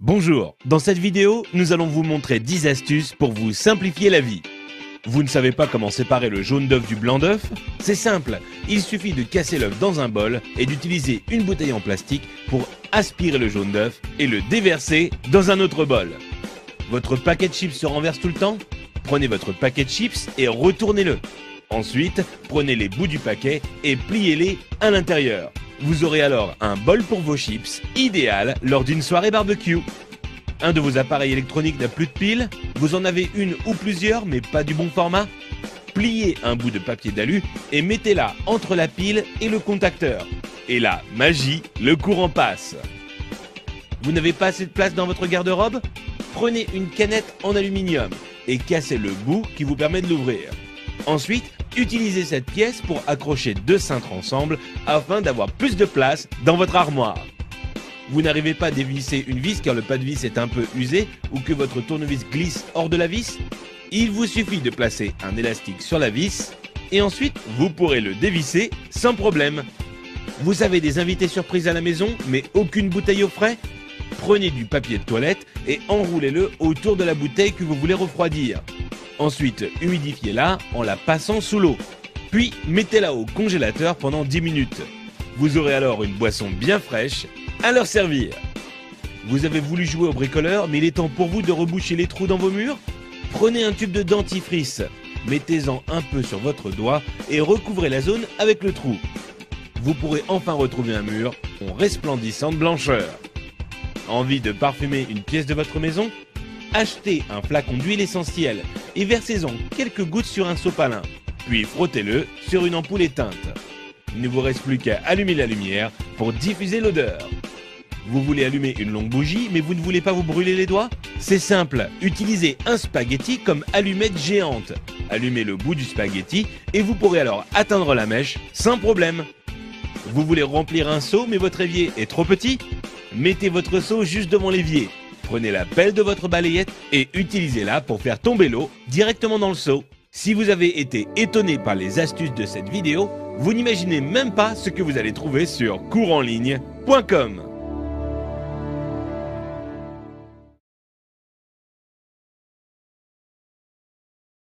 Bonjour, dans cette vidéo, nous allons vous montrer 10 astuces pour vous simplifier la vie. Vous ne savez pas comment séparer le jaune d'œuf du blanc d'œuf? C'est simple, il suffit de casser l'œuf dans un bol et d'utiliser une bouteille en plastique pour aspirer le jaune d'œuf et le déverser dans un autre bol. Votre paquet de chips se renverse tout le temps? Prenez votre paquet de chips et retournez-le. Ensuite, prenez les bouts du paquet et pliez-les à l'intérieur. Vous aurez alors un bol pour vos chips, idéal lors d'une soirée barbecue. Un de vos appareils électroniques n'a plus de pile? Vous en avez une ou plusieurs mais pas du bon format? Pliez un bout de papier d'alu et mettez-la entre la pile et le contacteur. Et là, magie, le courant passe. Vous n'avez pas assez de place dans votre garde-robe? Prenez une canette en aluminium et cassez le bout qui vous permet de l'ouvrir. Ensuite, utilisez cette pièce pour accrocher deux cintres ensemble afin d'avoir plus de place dans votre armoire. Vous n'arrivez pas à dévisser une vis car le pas de vis est un peu usé ou que votre tournevis glisse hors de la vis? Il vous suffit de placer un élastique sur la vis et ensuite vous pourrez le dévisser sans problème. Vous avez des invités surprises à la maison mais aucune bouteille au frais? Prenez du papier de toilette et enroulez-le autour de la bouteille que vous voulez refroidir. Ensuite, humidifiez-la en la passant sous l'eau. Puis, mettez-la au congélateur pendant 10 minutes. Vous aurez alors une boisson bien fraîche à leur servir. Vous avez voulu jouer au bricoleur, mais il est temps pour vous de reboucher les trous dans vos murs? Prenez un tube de dentifrice, mettez-en un peu sur votre doigt et recouvrez la zone avec le trou. Vous pourrez enfin retrouver un mur en resplendissant de blancheur. Envie de parfumer une pièce de votre maison? Achetez un flacon d'huile essentielle et versez-en quelques gouttes sur un sopalin, puis frottez-le sur une ampoule éteinte. Il ne vous reste plus qu'à allumer la lumière pour diffuser l'odeur. Vous voulez allumer une longue bougie mais vous ne voulez pas vous brûler les doigts? C'est simple, utilisez un spaghetti comme allumette géante. Allumez le bout du spaghetti et vous pourrez alors atteindre la mèche sans problème. Vous voulez remplir un seau mais votre évier est trop petit? Mettez votre seau juste devant l'évier. Prenez la pelle de votre balayette et utilisez-la pour faire tomber l'eau directement dans le seau. Si vous avez été étonné par les astuces de cette vidéo, vous n'imaginez même pas ce que vous allez trouver sur couranligne.com.